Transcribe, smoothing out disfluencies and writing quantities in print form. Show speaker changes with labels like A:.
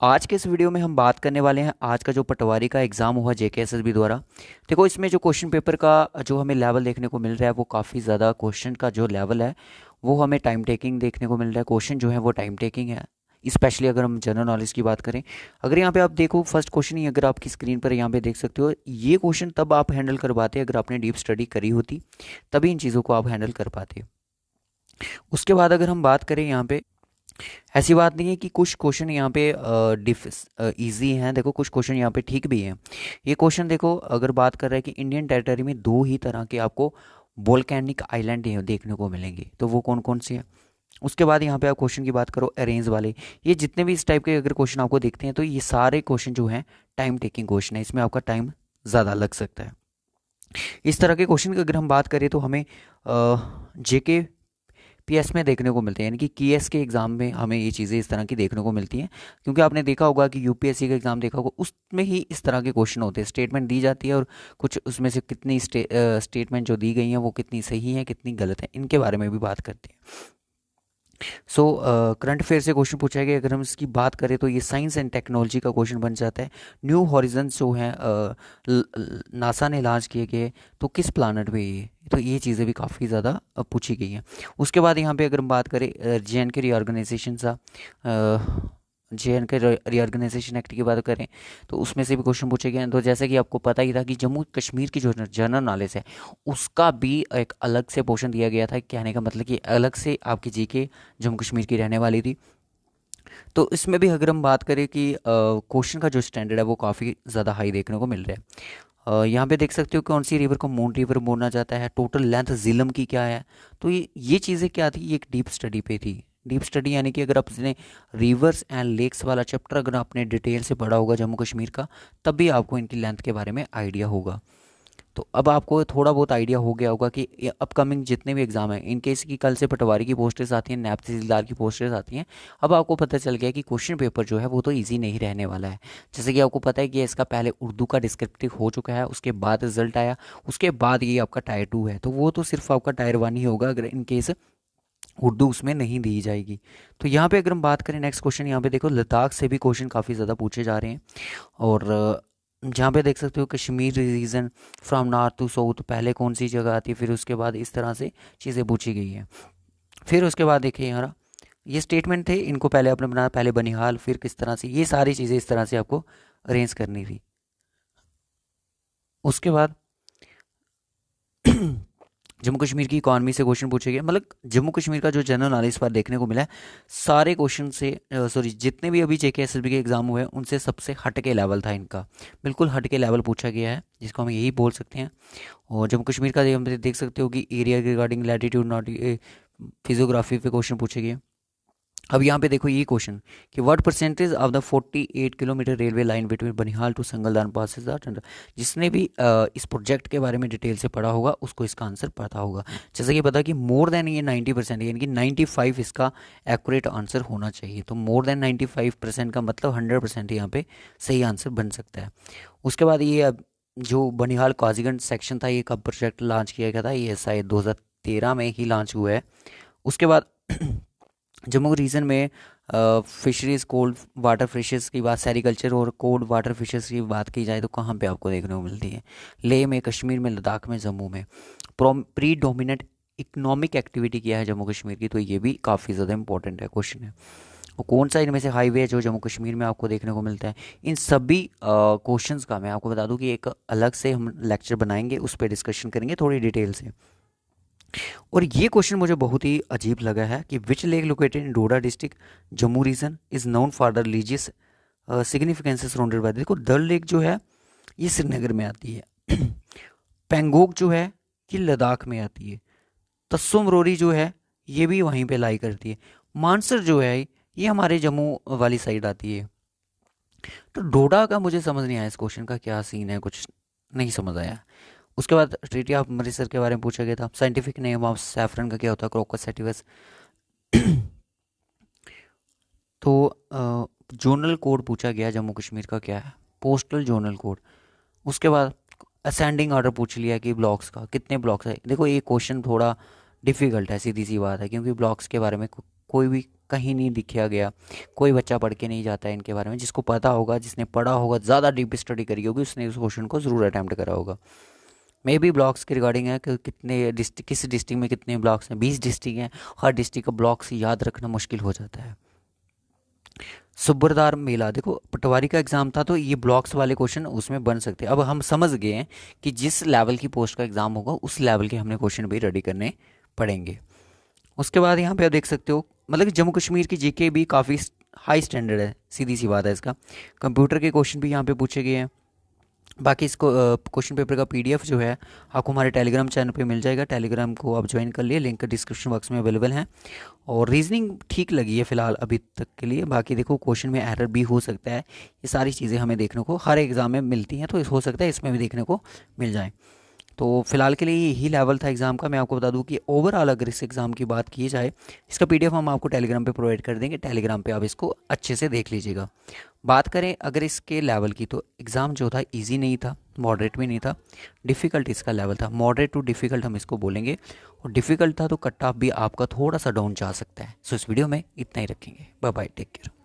A: आज के इस वीडियो में हम बात करने वाले हैं आज का जो पटवारी का एग्ज़ाम हुआ जेकेएसएसबी द्वारा। देखो इसमें जो क्वेश्चन पेपर का जो हमें लेवल देखने को मिल रहा है वो काफ़ी ज़्यादा क्वेश्चन का जो लेवल है वो हमें टाइम टेकिंग देखने को मिल रहा है। क्वेश्चन जो है वो टाइम टेकिंग है, स्पेशली अगर हम जनरल नॉलेज की बात करें। अगर यहाँ पे आप देखो फर्स्ट क्वेश्चन ही अगर आपकी स्क्रीन पर यहाँ पे देख सकते हो, ये क्वेश्चन तब आप हैंडल कर पाते अगर आपने डीप स्टडी करी होती, तभी इन चीज़ों को आप हैंडल कर पाते। उसके बाद अगर हम बात करें यहाँ पे, ऐसी बात नहीं है कि कुछ क्वेश्चन यहाँ पे इजी हैं। देखो कुछ क्वेश्चन यहाँ पे ठीक भी हैं। ये क्वेश्चन देखो अगर बात कर रहे हैं कि इंडियन टेरिटरी में दो ही तरह के आपको वोल्केनिक आइलैंड देखने को मिलेंगे, तो वो कौन कौन से हैं। उसके बाद यहाँ पे आप क्वेश्चन की बात करो अरेंज वाले, ये जितने भी इस टाइप के अगर क्वेश्चन आपको देखते हैं तो ये सारे क्वेश्चन जो हैं टाइम टेकिंग क्वेश्चन है, इसमें आपका टाइम ज़्यादा लग सकता है। इस तरह के क्वेश्चन की अगर हम बात करें तो हमें जेके पीएस में देखने को मिलते हैं, यानी कि केएस के एग्ज़ाम में हमें ये चीज़ें इस तरह की देखने को मिलती हैं। क्योंकि आपने देखा होगा कि यूपीएससी का एग्ज़ाम देखा होगा, उसमें ही इस तरह के क्वेश्चन होते हैं। स्टेटमेंट दी जाती है और कुछ उसमें से कितनी स्टेटमेंट जो दी गई हैं वो कितनी सही हैं कितनी गलत हैं, इनके बारे में भी बात करते हैं। सो करंट अफेयर से क्वेश्चन पूछा गया, अगर हम इसकी बात करें तो ये साइंस एंड टेक्नोलॉजी का क्वेश्चन बन जाता है। न्यू हॉरिजन्स जो हैं नासा ने लॉन्च किए गए, तो किस प्लानट पे ये, तो ये चीज़ें भी काफ़ी ज़्यादा पूछी गई हैं। उसके बाद यहाँ पे अगर हम बात करें जेएन के रीऑर्गेनाइजेशन सा, जेएन के रीऑर्गेनाइजेशन एक्ट की बात करें तो उसमें से भी क्वेश्चन पूछे गए हैं। तो जैसे कि आपको पता ही था कि जम्मू कश्मीर की जो जनरल नॉलेज है उसका भी एक अलग से पोर्शन दिया गया था। कहने का मतलब कि अलग से आपकी जीके जम्मू कश्मीर की रहने वाली थी। तो इसमें भी अगर हम बात करें कि क्वेश्चन का जो स्टैंडर्ड है वो काफ़ी ज़्यादा हाई देखने को मिल रहा है। यहाँ पे देख सकते हो कौन सी रिवर को मून रिवर बोला जाता है, टोटल लेंथ झीलम की क्या है। तो ये चीज़ें क्या थी, ये एक डीप स्टडी पे थी। डीप स्टडी यानी कि अगर आपने रिवर्स एंड लेक्स वाला चैप्टर अगर आपने डिटेल से पढ़ा होगा जम्मू कश्मीर का, तब भी आपको इनकी लेंथ के बारे में आइडिया होगा। तो अब आपको थोड़ा बहुत आइडिया हो गया होगा कि ये अपकमिंग जितने भी एग्जाम हैं, इन केस की कल से पटवारी की पोस्टें आती हैं, नैब तहसीलदार की पोस्टें आती हैं। अब आपको पता चल गया कि क्वेश्चन पेपर जो है वो तो इजी नहीं रहने वाला है। जैसे कि आपको पता है कि इसका पहले उर्दू का डिस्क्रिप्टिव हो चुका है, उसके बाद रिजल्ट आया, उसके बाद ये आपका टायर 2 है, तो वो तो सिर्फ आपका टायर 1 ही होगा अगर इन केस उर्दू उसमें नहीं दी जाएगी। तो यहाँ पे अगर हम बात करें नेक्स्ट क्वेश्चन, यहाँ पे देखो लद्दाख से भी क्वेश्चन काफ़ी ज़्यादा पूछे जा रहे हैं। और जहाँ पे देख सकते हो Kashmir region from north to south, पहले कौन सी जगह आती है, फिर उसके बाद इस तरह से चीज़ें पूछी गई हैं। फिर उसके बाद देखिए यहाँ ये स्टेटमेंट थे, इनको पहले आपने बनाया, पहले बनिहाल फिर किस तरह से, ये सारी चीज़ें इस तरह से आपको अरेंज करनी थी। उसके बाद जम्मू कश्मीर की इकॉनमी से क्वेश्चन पूछे गए, मतलब जम्मू कश्मीर का जो जनरल नॉलेज पर देखने को मिला है सारे क्वेश्चन से, सॉरी जितने भी अभी जेके एसएसबी के एग्जाम हुए हैं उनसे सबसे हट के लेवल था इनका, बिल्कुल हट के लेवल पूछा गया है, जिसको हम यही बोल सकते हैं। और जम्मू कश्मीर का हम देख सकते हो कि एरिया के रिगार्डिंग लैटिट्यूड नॉट फिजियोग्राफी पे क्वेश्चन पूछे गए। अब यहाँ पे देखो ये क्वेश्चन कि what percentage of the 48 kilometre railway line between Banihal to Sangaldan passes are tender. जिसने भी इस प्रोजेक्ट के बारे में डिटेल से पढ़ा होगा उसको इसका आंसर पता होगा। जैसे कि पता कि मोर देन ये 90% यानी कि 95 इसका एक्यूरेट आंसर होना चाहिए। तो मोर देन 95% का मतलब 100% यहाँ पे सही आंसर बन सकता है। उसके बाद ये जो बनिहाल काजीगंज सेक्शन था, ये कब प्रोजेक्ट लॉन्च किया गया था, ये शायद 2013 में ही लॉन्च हुआ है। उसके बाद जम्मू रीजन में फिशरीज कोल्ड वाटर फिशेस की बात, सेरिकल्चर और कोल्ड वाटर फिशेस की बात की जाए तो कहाँ पे आपको देखने को मिलती है, लेह में, कश्मीर में, लद्दाख में, जम्मू में। प्री डोमिनेंट इकोनॉमिक एक्टिविटी क्या है जम्मू कश्मीर की, तो ये भी काफ़ी ज़्यादा इंपॉर्टेंट है क्वेश्चन है। और कौन सा इनमें से हाईवे है जो जम्मू कश्मीर में आपको देखने को मिलता है। इन सभी क्वेश्चंस का मैं आपको बता दूं कि एक अलग से हम लेक्चर बनाएंगे, उस पर डिस्कशन करेंगे थोड़ी डिटेल से। और ये क्वेश्चन मुझे बहुत ही अजीब लगा है कि which lake located in Doda district Jammu region is known for the religious significances surrounded by. देखो दल लेक जो है ये श्रीनगर में आती है। पेंगोंग जो है ये लद्दाख में आती है। तस्सुम रोरी जो है ये भी वहीं पे लाई करती है। मानसर जो है ये हमारे जम्मू वाली साइड आती है। तो डोडा का मुझे समझ नहीं आया, इस क्वेश्चन का क्या सीन है, कुछ नहीं समझ आया। उसके बाद ट्रीटी ऑफ अमृतसर के बारे में पूछा गया था। साइंटिफिक नेम ऑफ सैफरन का क्या होता है, क्रोकस सैटिवस। तो जोनल कोड पूछा गया जम्मू कश्मीर का क्या है, पोस्टल जोनल कोड। उसके बाद असेंडिंग ऑर्डर पूछ लिया कि ब्लॉक्स का कितने ब्लॉक्स है। देखो ये क्वेश्चन थोड़ा डिफिकल्ट है, सीधी सी बात है, क्योंकि ब्लॉक्स के बारे में कोई भी कहीं नहीं लिखा गया। कोई बच्चा पढ़ के नहीं जाता है इनके बारे में। जिसको पता होगा, जिसने पढ़ा होगा, ज़्यादा डीप स्टडी करी होगी, उसने उस क्वेश्चन को ज़रूर अटैम्प्ट करा होगा। मे बी ब्लॉक्स के रिगार्डिंग है कि कितने डिस्ट्रिक्ट, किस डिस्ट्रिक्ट में कितने ब्लॉक्स हैं। 20 डिस्ट्रिक्ट हैं, हर डिस्ट्रिक्ट का ब्लॉक्स याद रखना मुश्किल हो जाता है। सुब्रदार मेला, देखो पटवारी का एग्ज़ाम था तो ये ब्लॉक्स वाले क्वेश्चन उसमें बन सकते हैं। अब हम समझ गए हैं कि जिस लेवल की पोस्ट का एग्ज़ाम होगा उस लेवल के हमने क्वेश्चन भी रेडी करने पड़ेंगे। उसके बाद यहाँ पे आप देख सकते हो, मतलब कि जम्मू कश्मीर की जीके भी काफ़ी हाई स्टैंडर्ड है, सीधी सी बात है इसका। कंप्यूटर के क्वेश्चन भी यहाँ पे पूछे गए हैं। बाकी इसको क्वेश्चन पेपर का पीडीएफ जो है आपको हमारे टेलीग्राम चैनल पे मिल जाएगा। टेलीग्राम को आप ज्वाइन कर लिए, लिंक डिस्क्रिप्शन बॉक्स में अवेलेबल है। और रीजनिंग ठीक लगी है फ़िलहाल अभी तक के लिए। बाकी देखो क्वेश्चन में एरर भी हो सकता है। ये सारी चीज़ें हमें देखने को हर एग्ज़ाम में मिलती हैं, तो हो सकता है इसमें भी देखने को मिल जाए। तो फिलहाल के लिए यही लेवल था एग्ज़ाम का। मैं आपको बता दूं कि ओवरऑल अगर इस एग्ज़ाम की बात की जाए, इसका पीडीएफ हम आपको टेलीग्राम पे प्रोवाइड कर देंगे। टेलीग्राम पे आप इसको अच्छे से देख लीजिएगा। बात करें अगर इसके लेवल की, तो एग्ज़ाम जो था इजी नहीं था, मॉडरेट भी नहीं था, डिफ़िकल्ट इसका लेवल था। मॉडरेट टू डिफ़िकल्ट हम इसको बोलेंगे। और डिफ़िकल्ट था तो कट ऑफ भी आपका थोड़ा सा डाउन जा सकता है। सो इस वीडियो में इतना ही रखेंगे। Bye bye, take care.